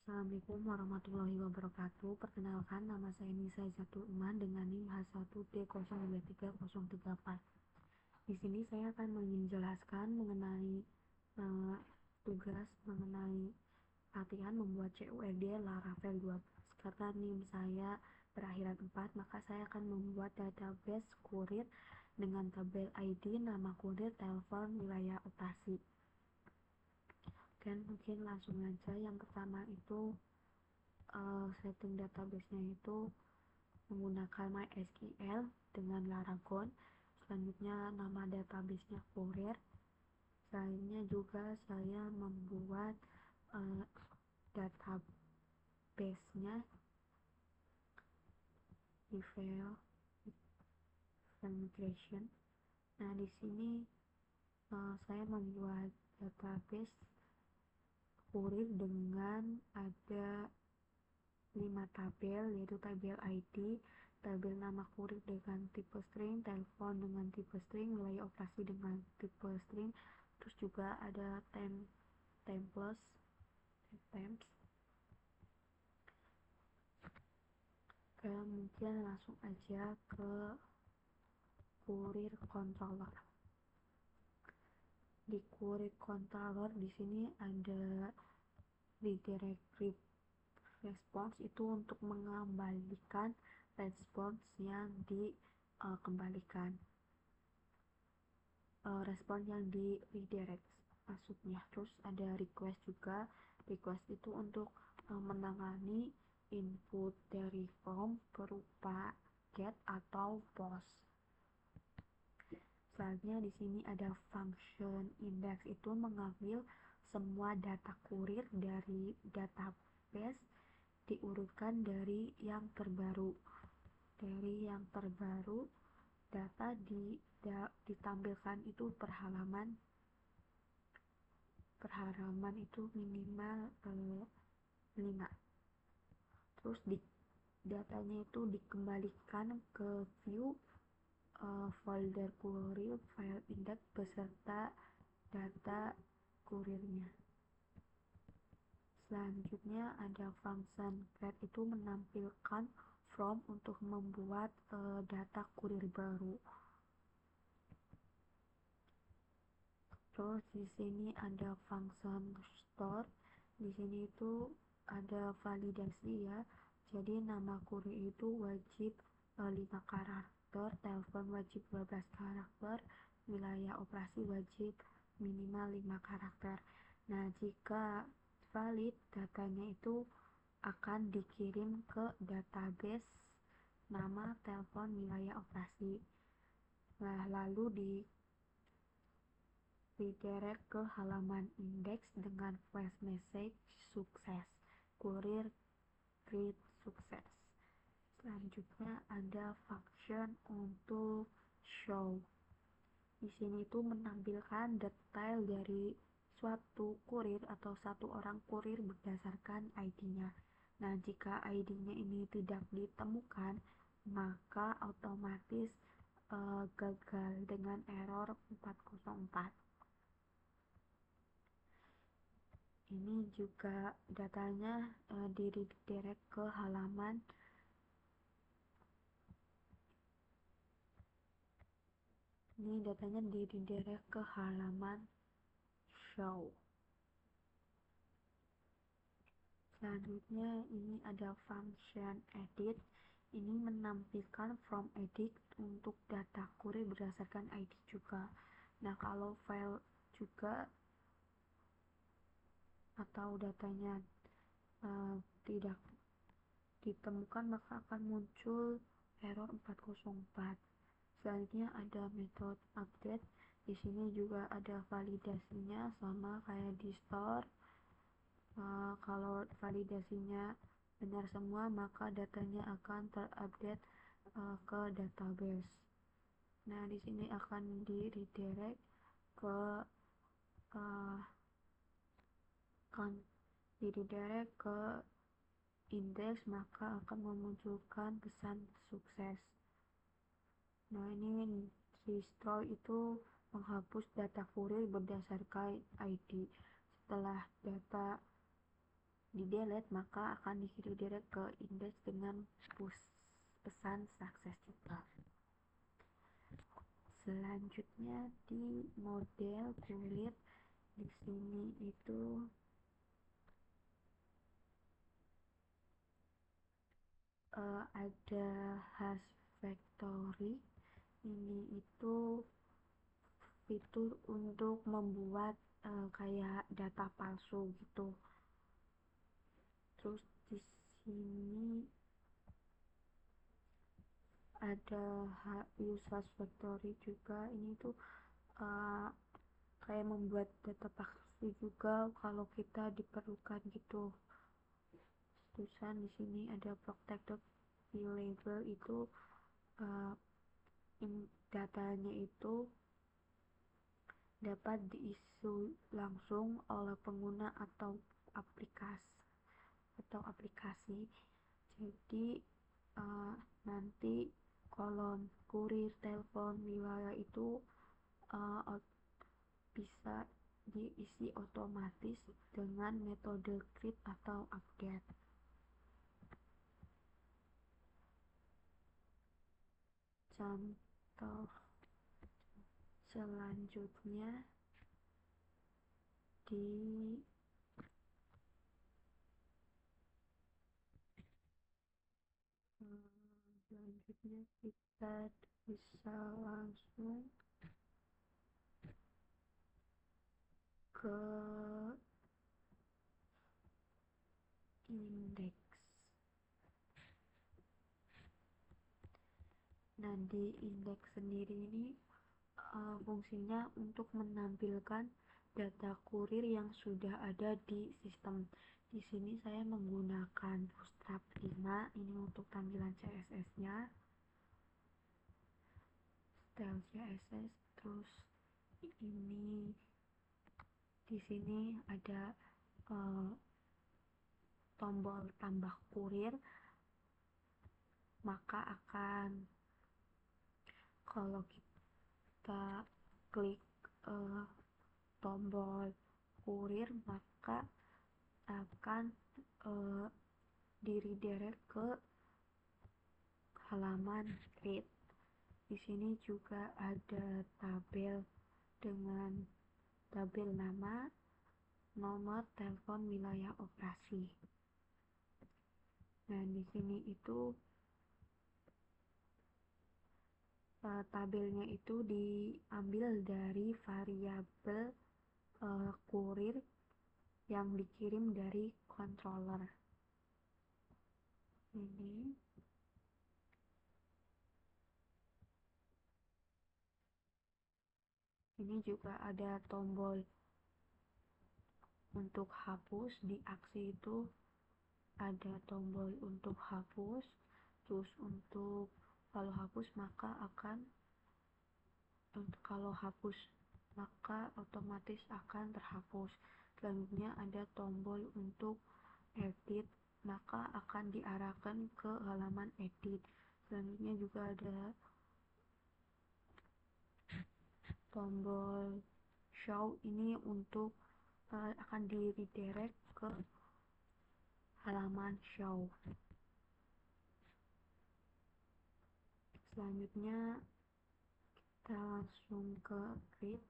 Assalamualaikum warahmatullahi wabarakatuh. Perkenalkan, nama saya Nisa Zatul Iman dengan NIM H1D023034. Di sini saya akan menjelaskan mengenai tugas mengenai latihan membuat CURD Laravel 12. Karena NIM saya berakhiran 4, maka saya akan membuat database kurir dengan tabel ID, nama kurir, telepon, wilayah operasi. Dan mungkin langsung aja. Yang pertama itu setting database-nya itu menggunakan MySQL dengan Laragon. Selanjutnya nama database-nya Kurir. Selanjutnya juga saya membuat database-nya Eval Migration. Nah, di sini saya membuat database Kurir dengan ada 5 tabel, yaitu tabel ID, tabel nama kurir dengan tipe string, telepon dengan tipe string, wilayah operasi dengan tipe string, terus juga ada templates, temps. Kemudian langsung aja ke kurir controller. Di kurir controller di sini ada redirect response, itu untuk mengembalikan respons yang dikembalikan. Respon yang di redirect maksudnya. Terus ada request juga. Request itu untuk menangani input dari form berupa get atau post. Selanjutnya di sini ada function index, itu mengambil semua data kurir dari database diurutkan dari yang terbaru. Dari yang terbaru data ditampilkan itu per halaman itu minimal 5. Terus datanya itu dikembalikan ke view folder kurir file index beserta data kurirnya. Selanjutnya ada function create, itu menampilkan from untuk membuat data kurir baru. Terus di sini ada function store. Di sini itu ada validasi ya. Jadi nama kurir itu wajib 5 karakter, telepon wajib 12 karakter, wilayah operasi wajib minimal 5 karakter. Nah, jika valid, datanya itu akan dikirim ke database nama, telepon, wilayah operasi. Nah, lalu di redirect ke halaman indeks dengan flash message sukses, kurir create sukses. Selanjutnya ada function untuk show. Di sini itu menampilkan detail dari suatu kurir atau satu orang kurir berdasarkan ID-nya. Nah, jika ID-nya ini tidak ditemukan, maka otomatis gagal dengan error 404. Ini juga datanya di redirect ke halaman show. Selanjutnya ini ada function edit. Ini menampilkan from edit untuk data kurir berdasarkan ID juga. Nah, kalau file juga atau datanya tidak ditemukan, maka akan muncul error 404. Selanjutnya ada method update. Di sini juga ada validasinya sama kayak di store. Kalau validasinya benar semua, maka datanya akan terupdate ke database. Nah, di sini akan di redirect ke uh, indeks, maka akan memunculkan pesan sukses. Nah, ini destroy itu menghapus data kurir berdasarkan ID. Setelah data di delete maka akan diredirect ke index dengan pesan sukses juga. Selanjutnya di model kulit di sini itu ada hash factory. Ini itu fitur untuk membuat kayak data palsu gitu. Terus di sini ada use hash factory juga. Ini tuh uh, kayak membuat data palsu juga kalau kita diperlukan gitu. Terusan di sini ada protected label, itu uh, datanya itu dapat diisi langsung oleh pengguna atau aplikasi. Jadi nanti kolom kurir, telepon, wilayah itu uh, bisa diisi otomatis dengan metode create atau update. Contoh selanjutnya selanjutnya kita bisa langsung ke indeks. Nah, di indeks sendiri ini fungsinya untuk menampilkan data kurir yang sudah ada di sistem. Di sini saya menggunakan Bootstrap 5 ini untuk tampilan CSS-nya, style CSS. Terus ini di sini ada tombol tambah kurir, maka akan kalau kita klik tombol kurir maka akan diredirect ke halaman create. Di sini juga ada tabel dengan tabel nama, nomor telepon, wilayah operasi. Nah, di sini itu tabelnya itu diambil dari variabel kurir yang dikirim dari controller. Ini juga ada tombol untuk hapus. Di aksi itu ada tombol untuk hapus. Terus untuk kalau hapus maka otomatis akan terhapus. Selanjutnya ada tombol untuk edit, maka akan diarahkan ke halaman edit. Selanjutnya juga ada tombol show, ini untuk akan diredirect ke halaman show. Selanjutnya kita langsung ke create.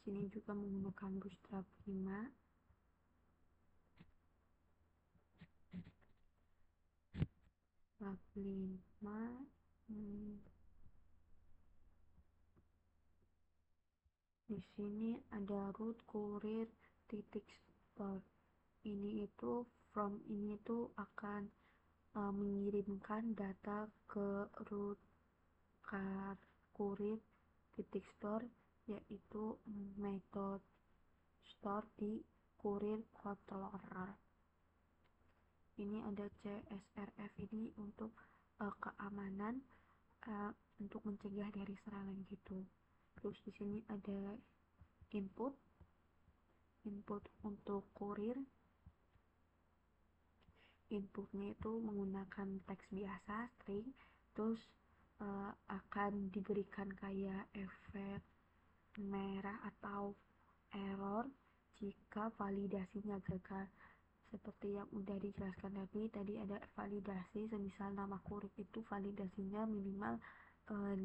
Sini juga menggunakan Bootstrap 5. Di sini ada root kurir titik store. Ini itu from ini itu akan mengirimkan data ke root kurir titik store, yaitu metode store di kurir controller. Ini ada CSRF, ini untuk keamanan, untuk mencegah dari serangan gitu. Terus di sini ada input untuk kurir. Inputnya itu menggunakan teks biasa, string. Terus akan diberikan kayak efek merah atau error jika validasinya gagal. seperti yang udah dijelaskan tadi ada validasi, semisal nama kurir itu validasinya minimal 5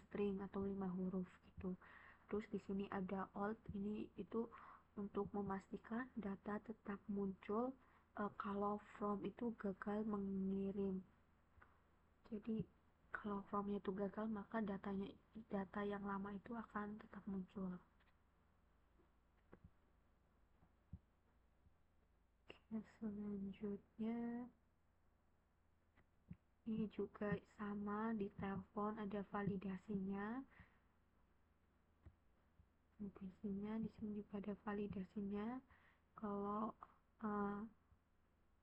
string atau 5 huruf gitu. Terus di sini ada alt, ini itu untuk memastikan data tetap muncul kalau from itu gagal mengirim. Jadi kalau formnya itu gagal, maka data yang lama itu akan tetap muncul. Oke, selanjutnya ini juga sama, di telepon ada validasinya. Di sini juga ada validasinya. Kalau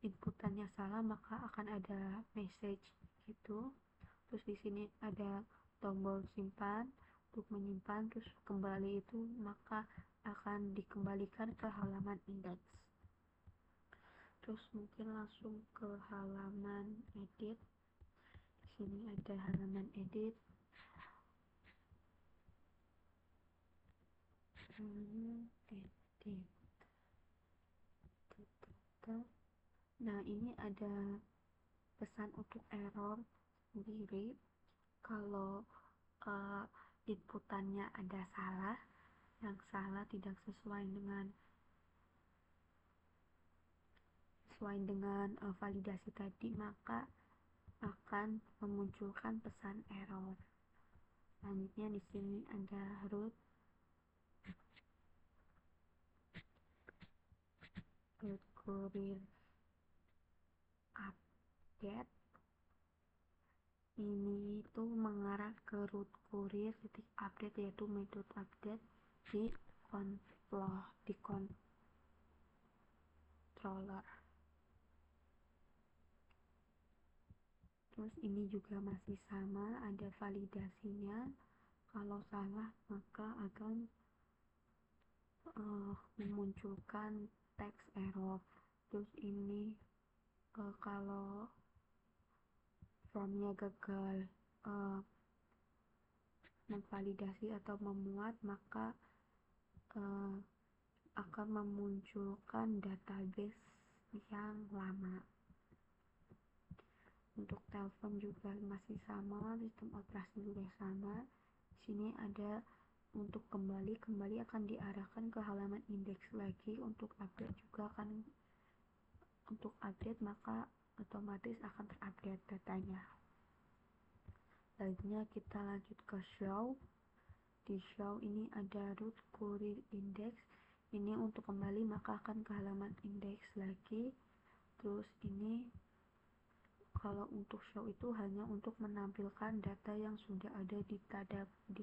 inputannya salah, maka akan ada message gitu. Terus di sini ada tombol simpan untuk menyimpan, terus kembali itu maka akan dikembalikan ke halaman indeks. Terus mungkin langsung ke halaman edit. Di sini ada halaman edit. Nah, ini ada pesan untuk error sendiri. Kalau inputannya ada salah, yang salah tidak sesuai dengan validasi tadi, maka akan memunculkan pesan error. Selanjutnya di sini ada root courier update. Ini itu mengarah ke root courier titik update, yaitu metode update di controller. Terus ini juga masih sama, ada validasinya. Kalau salah maka akan memunculkan text error. Terus ini kalau formnya gagal memvalidasi atau memuat, maka akan memunculkan database yang lama. Untuk telepon juga masih sama, sistem operasi juga sama. Di sini ada untuk kembali akan diarahkan ke halaman indeks lagi. Untuk update juga akan, untuk update maka otomatis akan terupdate datanya. Selanjutnya kita lanjut ke show. Di show ini ada root courier index. Ini untuk kembali maka akan ke halaman indeks lagi. Terus ini kalau untuk show itu hanya untuk menampilkan data yang sudah ada di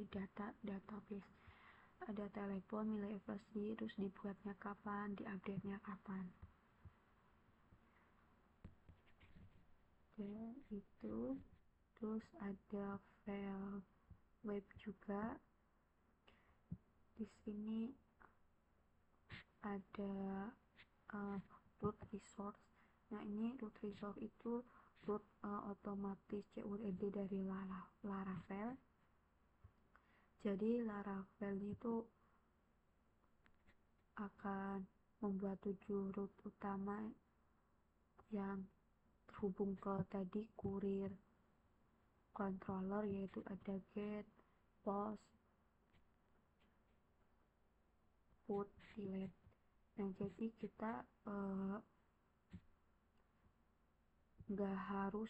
database. Ada telepon, nilai versi, terus dibuatnya kapan, diupdate-nya kapan. Oke, itu. Terus ada file web juga. Di sini ada root resource. Nah, ini root resource itu root otomatis CURD dari Laravel. Jadi Laravel itu akan membuat 7 root utama yang terhubung ke tadi kurir controller, yaitu ada get, post, put, delete. Nah, jadi kita nggak harus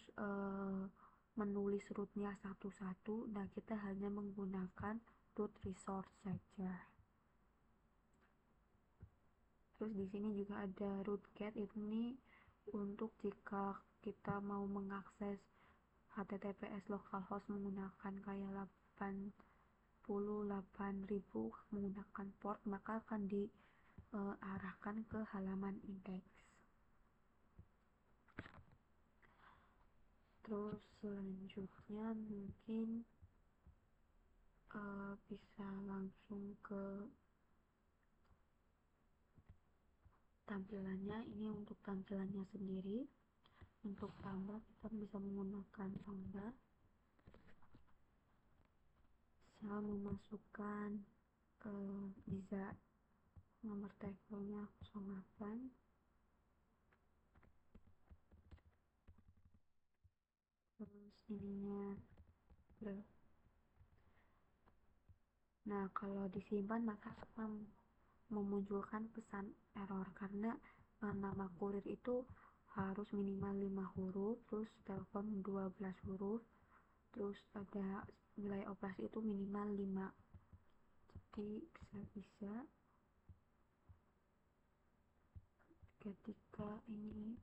menulis rootnya satu-satu. Nah, kita hanya menggunakan root resource saja. Terus di sini juga ada root get, ini untuk jika kita mau mengakses HTTPS localhost menggunakan kayak 88.000 menggunakan port, maka akan diarahkan ke halaman indeks. Terus selanjutnya mungkin bisa langsung ke tampilannya. Ini untuk tampilannya sendiri. Untuk tambah kita bisa menggunakan tambah, bisa memasukkan bisa nomor teleponnya 08, terus ininya berapa. Nah, kalau disimpan maka akan memunculkan pesan error karena nama kurir itu harus minimal 5 huruf, terus telepon 12 huruf, terus ada wilayah operasi itu minimal 5. Jadi bisa-bisa ketika ini,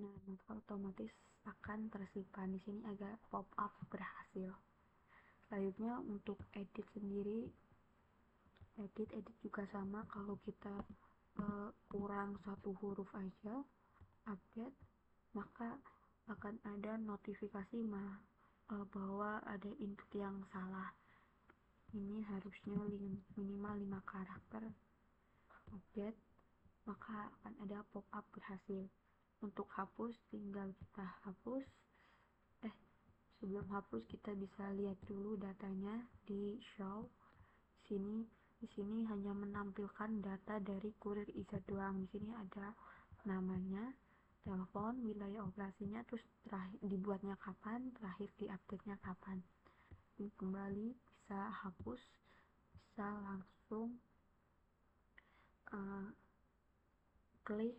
nah maka otomatis akan tersimpan. Di sini agak pop up berhasil. Selanjutnya untuk edit sendiri, edit juga sama. Kalau kita kurang satu huruf aja update, maka akan ada notifikasi bahwa ada input yang salah. Ini harusnya minimal 5 karakter update, maka akan ada pop up berhasil. Untuk hapus tinggal kita hapus. Sebelum hapus kita bisa lihat dulu datanya di show. Di sini hanya menampilkan data dari kurir IZ doang. Di sini ada namanya, telepon, wilayah operasinya, terus terakhir dibuatnya kapan, terakhir diupdate-nya kapan. Ini kembali bisa hapus, bisa langsung klik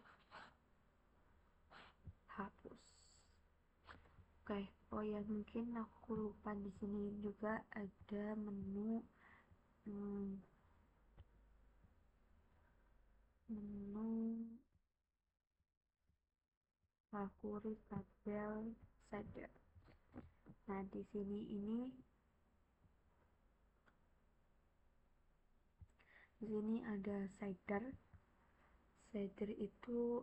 hapus. Oke, oh ya mungkin aku lupa, di sini juga ada menu kurir tabel shader. Nah, di sini ada shader. Shader itu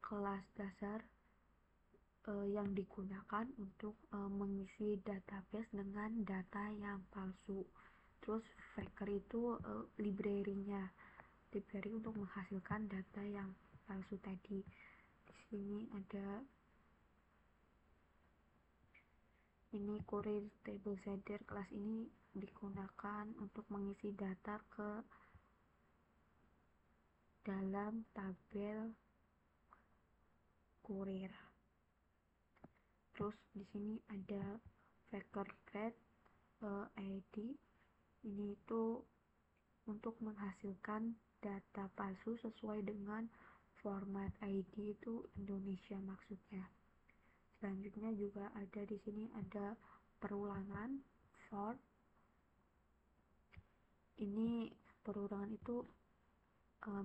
kelas dasar yang digunakan untuk mengisi database dengan data yang palsu. Terus faker itu library-nya, library untuk menghasilkan data yang palsu tadi. Di sini ada ini kurir table shader. Kelas ini digunakan untuk mengisi data ke dalam tabel kurir. Terus di sini ada faker grade ID. Ini itu untuk menghasilkan data palsu sesuai dengan format ID itu Indonesia maksudnya. Selanjutnya juga ada di sini ada perulangan for. Ini perulangan itu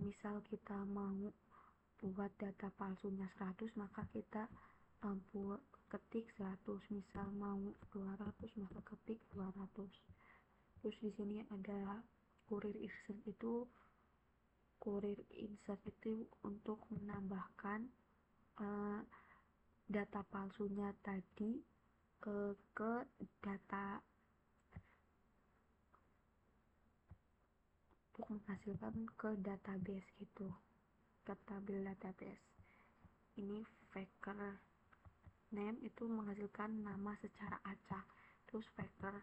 misal kita mau buat data palsunya 100, maka kita ketik 100. Misal mau 200, maka ketik 200. Terus di sini ada kurir insert itu untuk menambahkan data palsunya tadi ke data, untuk menghasilkan ke database gitu, ke tabel database. Ini faker name itu menghasilkan nama secara acak. Terus faker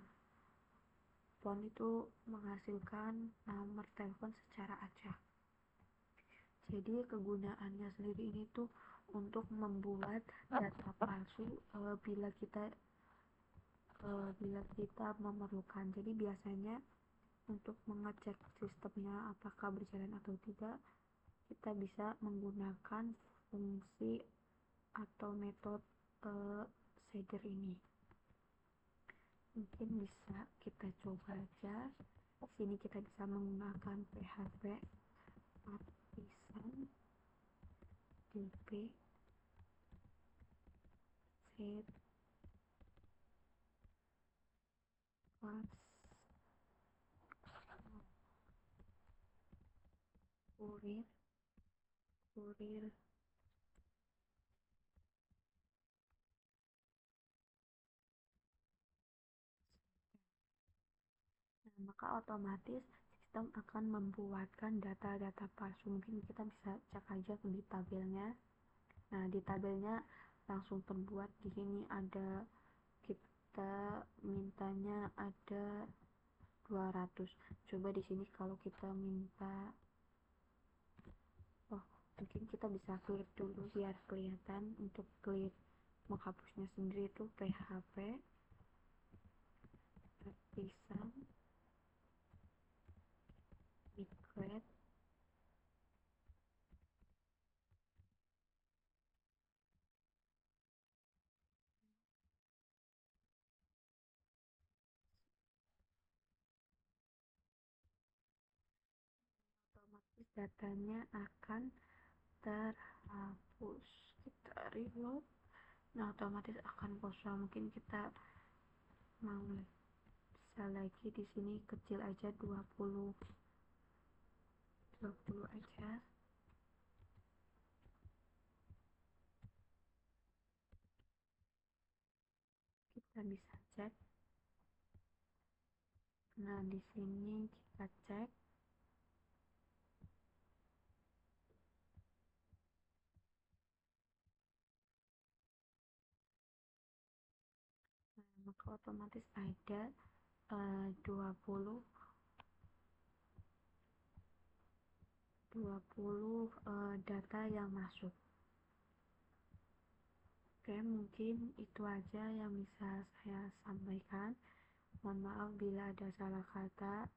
phone itu menghasilkan nomor telepon secara acak. Jadi kegunaannya sendiri ini tuh untuk membuat data palsu bila kita memerlukan. Jadi biasanya untuk mengecek sistemnya apakah berjalan atau tidak, kita bisa menggunakan fungsi atau metode shader ini. Mungkin bisa kita coba aja. Di sini kita bisa menggunakan PHP artisan dp set class kurir. Nah, maka otomatis sistem akan membuatkan data-data palsu. Mungkin kita bisa cek aja di tabelnya. Nah, di tabelnya langsung terbuat. Di sini ada, kita mintanya ada 200. Coba di sini kalau kita minta, oh mungkin kita bisa klik dulu biar kelihatan. Untuk klik menghapusnya sendiri itu PHP pisang migrate. Otomatis datanya akan terhapus. Kita reload, nah otomatis akan kosong. Mungkin kita mau bisa lagi di sini kecil aja, 20 aja. Kita bisa cek. Nah di sini kita cek. Nah, maka otomatis ada 20 data yang masuk. Oke, mungkin itu aja yang bisa saya sampaikan. Mohon maaf bila ada salah kata.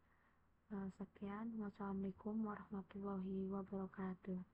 Sekian, wassalamualaikum warahmatullahi wabarakatuh.